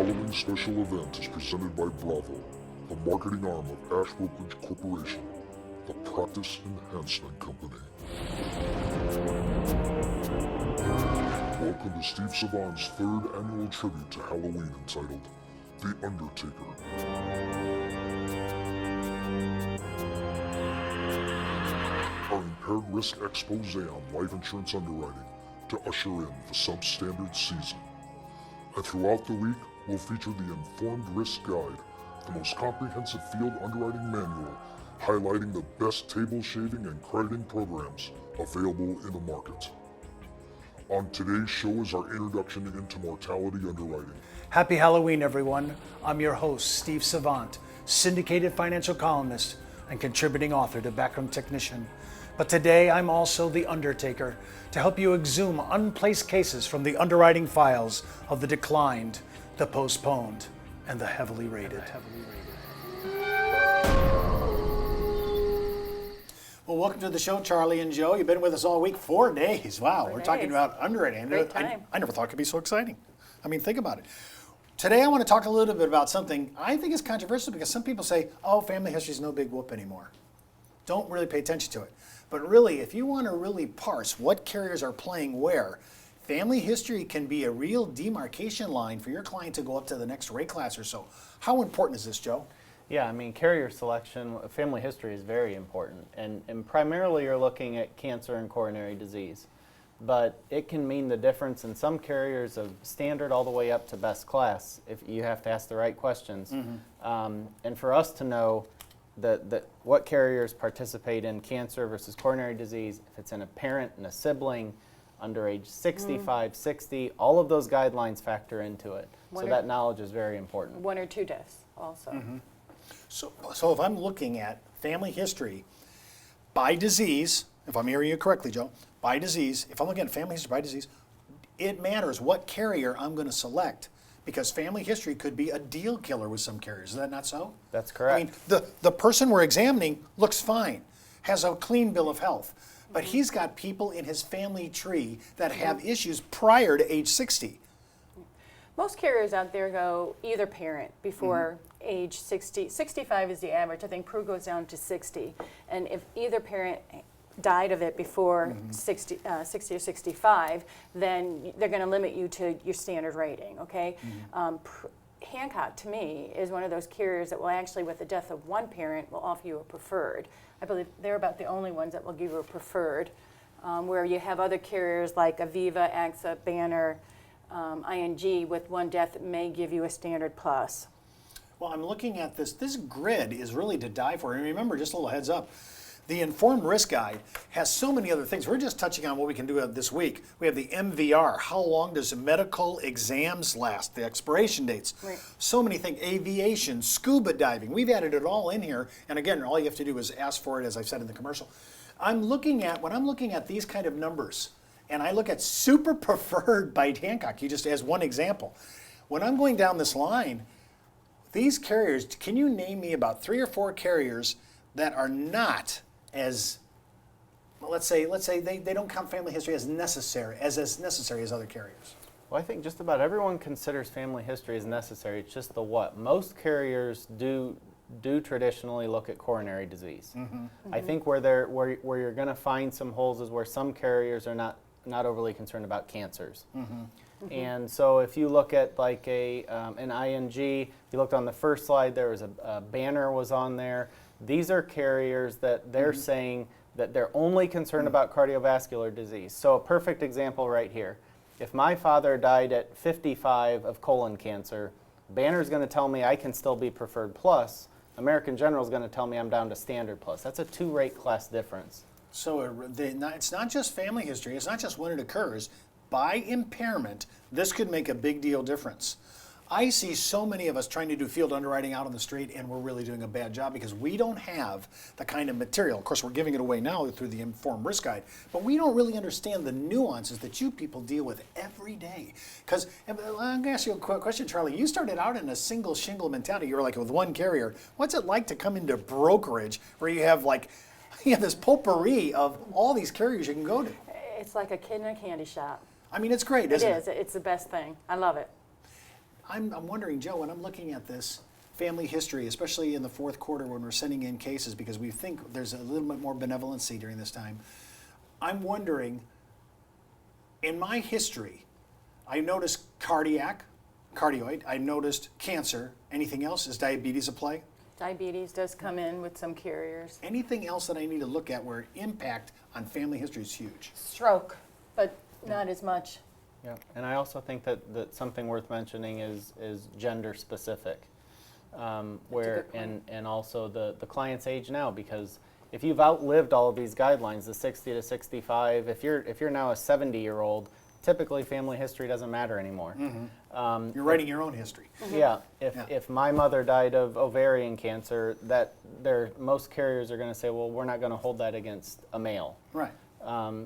following special event is presented by Bravo, the marketing arm of Ash Brokerage Corporation, the practice enhancement company. Welcome to Steve Savant's third annual tribute to Halloween entitled The Undertaker. Our impaired risk expose on life insurance underwriting to usher in the substandard season. And throughout the week, we'll feature the Informed Risk Guide, the most comprehensive field underwriting manual highlighting the best table shaving and crediting programs available in the market. On today's show is our introduction into mortality underwriting. Happy Halloween, everyone. I'm your host, Steve Savant, syndicated financial columnist and contributing author to Backroom Technician. But today I'm also the Undertaker to help you exhume unplaced cases from the underwriting files of the declined, the postponed, and the heavily rated. Well, welcome to the show, Charlie and Joe. You've been with us all week, 4 days. Wow, we're talking about underwriting. Great time. I never thought it could be so exciting. I mean, think about it. Today I want to talk a little bit about something I think is controversial because some people say, oh, family history is no big whoop anymore. Don't really pay attention to it. But really, if you want to really parse what carriers are playing where, family history can be a real demarcation line for your client to go up to the next rate class or so. How important is this, Joe? Yeah, I mean, carrier selection, family history is very important. And primarily you're looking at cancer and coronary disease. But it can mean the difference in some carriers of standard all the way up to best class if you have to ask the right questions. Mm-hmm. And for us to know that what carriers participate in cancer versus coronary disease, if it's in a parent and a sibling, under age 65, 60, all of those guidelines factor into it. So that knowledge is very important. 1 or 2 deaths also. Mm-hmm. So if I'm looking at family history by disease, if I'm hearing you correctly, Joe, by disease, if I'm looking at family history by disease, it matters what carrier I'm going to select because family history could be a deal killer with some carriers. Is that not so? That's correct. I mean, the person we're examining looks fine, has a clean bill of health, but he's got people in his family tree that have issues prior to age 60. Most carriers out there go either parent before age 60. 65 is the average. I think Pru goes down to 60. And if either parent died of it before 60 or 65, then they're going to limit you to your standard rating, okay? Hancock, to me, is one of those carriers that will actually, with the death of one parent, will offer you a preferred. I believe they're about the only ones that will give you a preferred, where you have other carriers like Aviva, AXA, Banner, ING, with one death may give you a standard plus. Well, I'm looking at this. This grid is really to die for. And remember, just a little heads up, the Informed Risk Guide has so many other things. We're just touching on what we can do this week. We have the MVR. How long does medical exams last? The expiration dates. Right. So many things. Aviation, scuba diving. We've added it all in here. And again, all you have to do is ask for it, as I've said in the commercial. When I'm looking at these kind of numbers, and I look at super preferred by Hancock, you just as one example. When I'm going down this line, these carriers, can you name me about 3 or 4 carriers that are not as, well, let's say they don't count family history as necessary as other carriers? Well, I think just about everyone considers family history as necessary. It's just the what. Most carriers do traditionally look at coronary disease. I think where you're going to find some holes is where some carriers are not overly concerned about cancers. And so if you look at like an ING, you looked on the first slide, there was a Banner was on there. These are carriers that they're saying that they're only concerned about cardiovascular disease. So a perfect example right here. If my father died at 55 of colon cancer, Banner's going to tell me I can still be preferred plus. American General is going to tell me I'm down to standard plus. That's a 2-rate class difference. So it's not just family history. It's not just when it occurs. By impairment, this could make a big deal difference. I see so many of us trying to do field underwriting out on the street, and we're really doing a bad job because we don't have the kind of material. Of course, we're giving it away now through the Informed Risk Guide, but we don't really understand the nuances that you people deal with every day. Because I'm going to ask you a quick question, Charlie. You started out in a single shingle mentality. You were like with one carrier. What's it like to come into brokerage where you have this potpourri of all these carriers you can go to? It's like a kid in a candy shop. I mean, it's great, isn't it? It is. It's the best thing. I love it. I'm wondering, Joe, when I'm looking at this family history, especially in the fourth quarter when we're sending in cases because we think there's a little bit more benevolency during this time, I'm wondering, in my history, I noticed cardioid, I noticed cancer. Anything else? Is diabetes a play? Diabetes does come in with some carriers. Anything else that I need to look at where impact on family history is huge? Stroke, but not as much. Yeah, and I also think that something worth mentioning is gender specific, where and also the client's age now, because if you've outlived all of these guidelines, the 60 to 65, if you're now a 70-year-old, typically family history doesn't matter anymore. You're writing your own history. Yeah, if my mother died of ovarian cancer, most carriers are going to say, well, we're not going to hold that against a male. Right.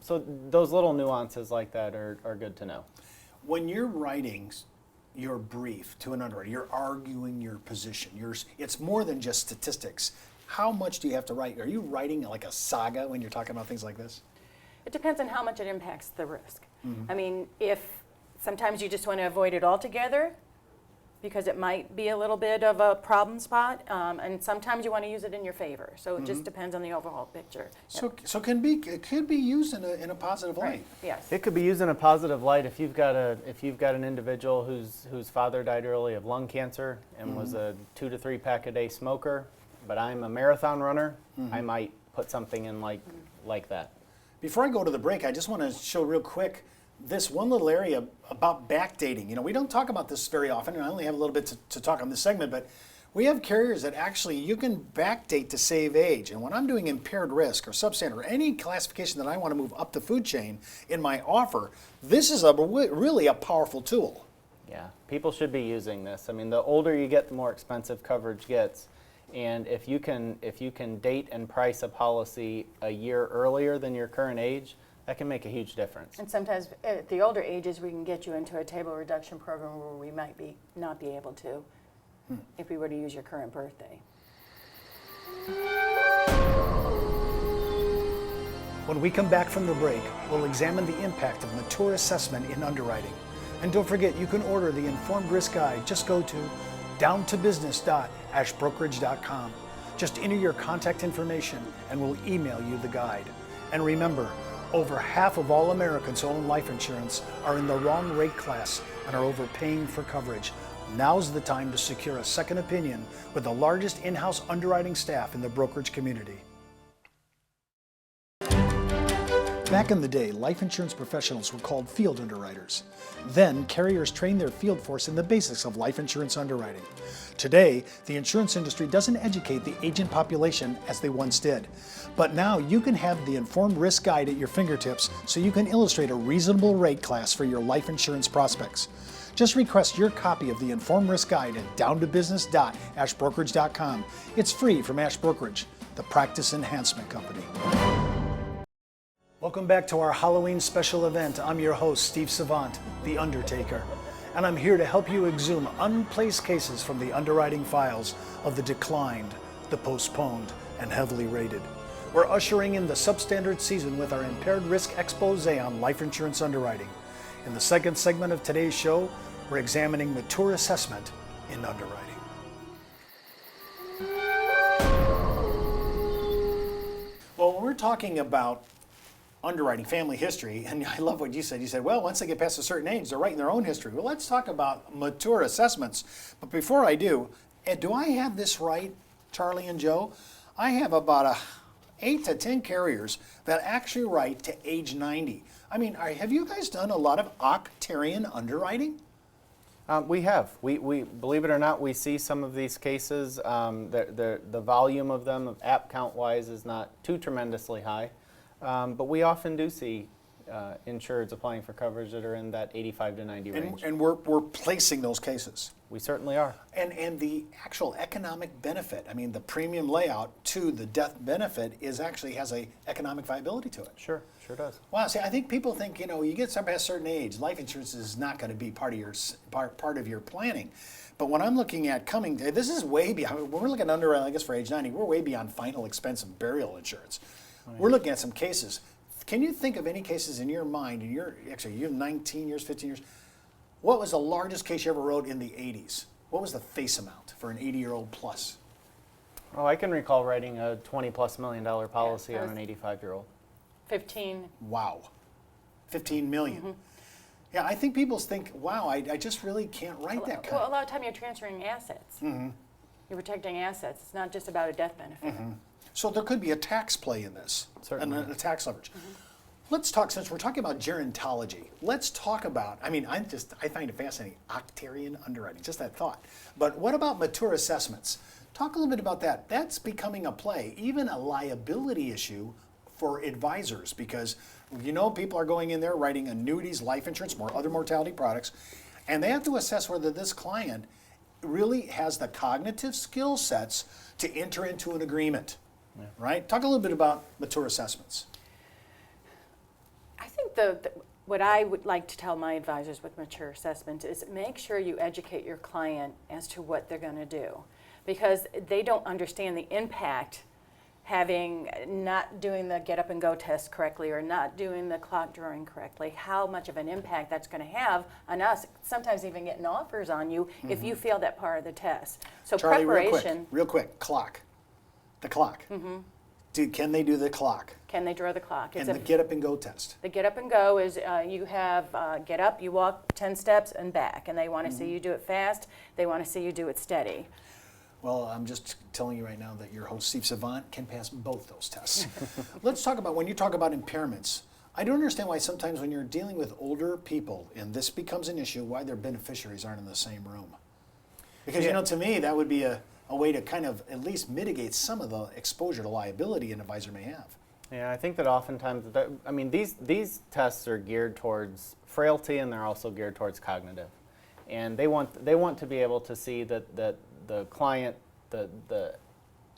So those little nuances like that are good to know. When you're writing your brief to an underwriter, you're arguing your position. It's more than just statistics. How much do you have to write? Are you writing like a saga when you're talking about things like this? It depends on how much it impacts the risk. I mean, if sometimes you just want to avoid it altogether because it might be a little bit of a problem spot, and sometimes you want to use it in your favor. So it just depends on the overall picture. So it could be used in a positive light. Right. Yes. It could be used in a positive light if you've got an individual whose father died early of lung cancer and was a 2 to 3 pack a day smoker, but I'm a marathon runner. I might put something in like that. Before I go to the break, I just want to show real quick this one little area about backdating. You know, we don't talk about this very often, and I only have a little bit to talk on this segment, but we have carriers that actually you can backdate to save age. And when I'm doing impaired risk or substandard or any classification that I want to move up the food chain in my offer, this is really a powerful tool. Yeah, people should be using this. I mean, the older you get, the more expensive coverage gets. And if you can date and price a policy a year earlier than your current age, that can make a huge difference. And sometimes at the older ages, we can get you into a table reduction program where we might not be able to if we were to use your current birthday. When we come back from the break, we'll examine the impact of mature assessment in underwriting. And don't forget, you can order the Informed Risk Guide. Just go to downtobusiness.ashbrokerage.com. Just enter your contact information and we'll email you the guide. And remember, over half of all Americans who own life insurance are in the wrong rate class and are overpaying for coverage. Now's the time to secure a second opinion with the largest in-house underwriting staff in the brokerage community. Back in the day, life insurance professionals were called field underwriters. Then, carriers trained their field force in the basics of life insurance underwriting. Today, the insurance industry doesn't educate the agent population as they once did. But now you can have the Informed Risk Guide at your fingertips so you can illustrate a reasonable rate class for your life insurance prospects. Just request your copy of the Informed Risk Guide at downtobusiness.ashbrokerage.com. It's free from Ash Brokerage, the practice enhancement company. Welcome back to our Halloween special event. I'm your host, Steve Savant, the Undertaker, and I'm here to help you exhume unplaced cases from the underwriting files of the declined, the postponed, and heavily rated. We're ushering in the substandard season with our impaired risk expose on life insurance underwriting. In the second segment of today's show, we're examining mature assessment in underwriting. Well, when we're talking about underwriting family history, and I love what you said. You said, well, once they get past a certain age, they're writing their own history. Well, let's talk about mature assessments. But before I do I have this right, Charlie and Joe? I have about 8 to 10 carriers that actually write to age 90. I mean, have you guys done a lot of octarian underwriting? We have. We believe it or not, we see some of these cases. The volume of them, app count wise, is not too tremendously high. But we often do see insureds applying for coverage that are in that 85 to 90 range. And we're placing those cases. We certainly are. And the actual economic benefit, I mean, the premium layout to the death benefit actually has a economic viability to it. Sure does. Wow, see, I think people think, you get past a certain age, life insurance is not going to be part of your planning. But when I'm looking at this is way beyond, when we're looking at underwriting, I guess for age 90, we're way beyond final expense of burial insurance. We're looking at some cases. Can you think of any cases in your mind, you have 19 years, 15 years, What was the largest case you ever wrote in the 80s? What was the face amount for an 80-year-old plus? Oh, I can recall writing a $20+ million policy that on an was- 85-year-old. 15. Wow. 15 million. Yeah, I think people think, wow, I just really can't write that kind Well, a of. lot of time you're transferring assets. You're protecting assets. It's not just about a death benefit. So there could be a tax play in this, Certainly. and a tax leverage. Let's talk, since we're talking about gerontology, let's talk about, I mean, I find it fascinating, octarian underwriting, just that thought. But what about mature assessments? Talk a little bit about that. That's becoming a play, even a liability issue for advisors, because you know people are going in there writing annuities, life insurance, more other mortality products, and they have to assess whether this client really has the cognitive skill sets to enter into an agreement, right? Talk a little bit about mature assessments. I think what I would like to tell my advisors with mature assessment is make sure you educate your client as to what they're going to do, because they don't understand the impact having not doing the get up and go test correctly or not doing the clock drawing correctly, how much of an impact that's going to have on us, sometimes even getting offers on you if you fail that part of the test. So Charlie, preparation. real quick, clock. The clock. Can they do the clock? Can they draw the clock? And the get up and go test. The get up and go is you have get up, you walk 10 steps and back, and they want to see you do it fast. They want to see you do it steady. Well, I'm just telling you right now that your host, Steve Savant, can pass both those tests. Let's talk about, when you talk about impairments, I don't understand why sometimes when you're dealing with older people, and this becomes an issue, why their beneficiaries aren't in the same room. Because, you know, to me, that would be a way to kind of at least mitigate some of the exposure to liability an advisor may have. Yeah, I think that oftentimes, these tests are geared towards frailty, and they're also geared towards cognitive. And they want to be able to see that the client, the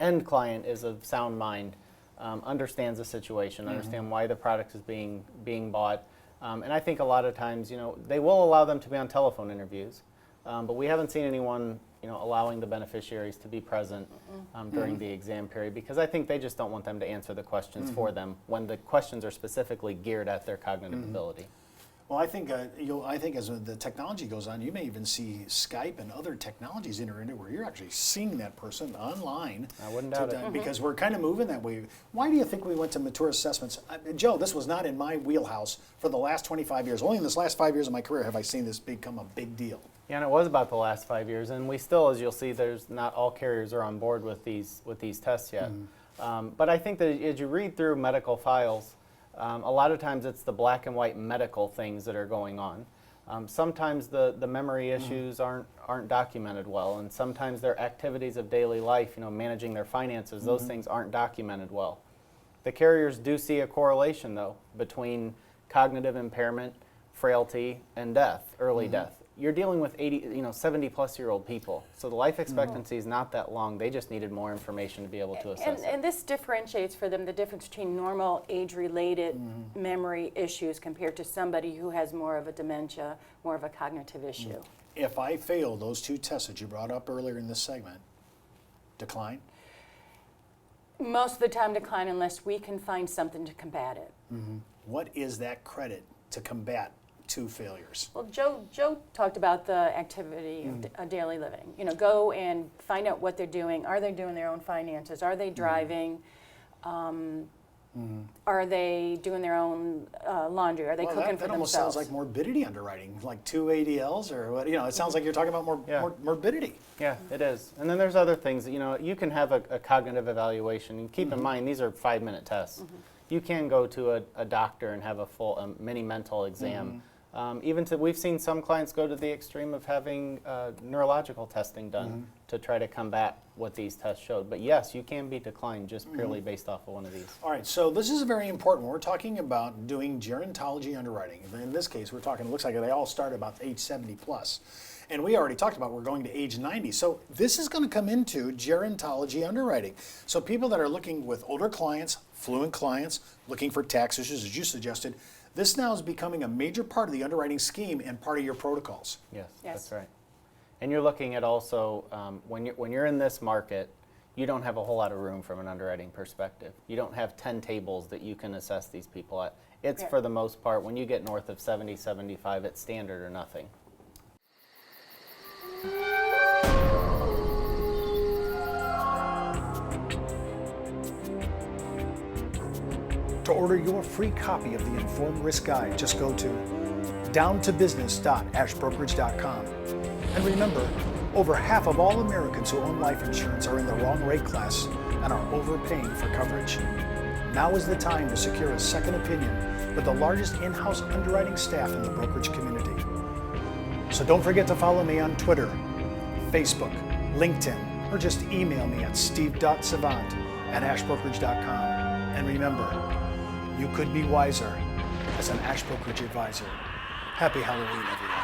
end client is of sound mind, understands the situation, understand why the product is being bought. And I think a lot of times, you know, they will allow them to be on telephone interviews, but we haven't seen anyone, you know, allowing the beneficiaries to be present during the exam period, because I think they just don't want them to answer the questions for them when the questions are specifically geared at their cognitive ability. Well, I think as the technology goes on, you may even see Skype and other technologies enter into where you're actually seeing that person online. I wouldn't doubt it. Because we're kind of moving that way. Why do you think we went to mature assessments? Joe, this was not in my wheelhouse for the last 25 years. Only in this last 5 years of my career have I seen this become a big deal. Yeah, and it was about the last 5 years, and we still, as you'll see, there's not all carriers are on board with these tests yet. But I think that as you read through medical files, a lot of times it's the black and white medical things that are going on. Sometimes the memory issues aren't documented well, and sometimes their activities of daily life, you know, managing their finances, those things aren't documented well. The carriers do see a correlation, though, between cognitive impairment, frailty, and death, early death. You're dealing with 70-plus-year-old people, so the life expectancy is not that long. They just needed more information to be able to assess it. And this differentiates for them the difference between normal age-related memory issues compared to somebody who has more of a dementia, more of a cognitive issue. If I fail those two tests that you brought up earlier in this segment, decline? Most of the time decline unless we can find something to combat it. What is that credit to combat two failures? Well, Joe talked about the activity of daily living. You know, go and find out what they're doing. Are they doing their own finances? Are they driving? Are they doing their own laundry? Are they cooking for that almost themselves? sounds like morbidity underwriting, like 2 ADLs or what, you know, it sounds like you're talking about morbidity. Yeah, it is. And then there's other things, you know, you can have a cognitive evaluation, and keep in mind, these are 5-minute tests. You can go to a doctor and have a full mini mental exam. We've seen some clients go to the extreme of having neurological testing done to try to combat what these tests showed. But yes, you can be declined just purely based off of one of these. All right, so this is very important. We're talking about doing gerontology underwriting. In this case, we're talking, it looks like they all start about age 70 plus. And we already talked about we're going to age 90. So this is going to come into gerontology underwriting. So people that are looking with older clients, fluent clients, looking for tax issues, as you suggested, this now is becoming a major part of the underwriting scheme and part of your protocols. Yes, Yes. that's right. And you're looking at also, when you're in this market, you don't have a whole lot of room from an underwriting perspective. You don't have 10 tables that you can assess these people at. It's, Yeah. for the most part, when you get north of 70, 75, it's standard or nothing. To order your free copy of the Informed Risk Guide, just go to downtobusiness.ashbrokerage.com. And remember, over half of all Americans who own life insurance are in the wrong rate class and are overpaying for coverage. Now is the time to secure a second opinion with the largest in-house underwriting staff in the brokerage community. So don't forget to follow me on Twitter, Facebook, LinkedIn, or just email me at steve.savant@ashbrokerage.com. And remember, you could be wiser as an Ash Brokerage advisor. Happy Halloween, everyone.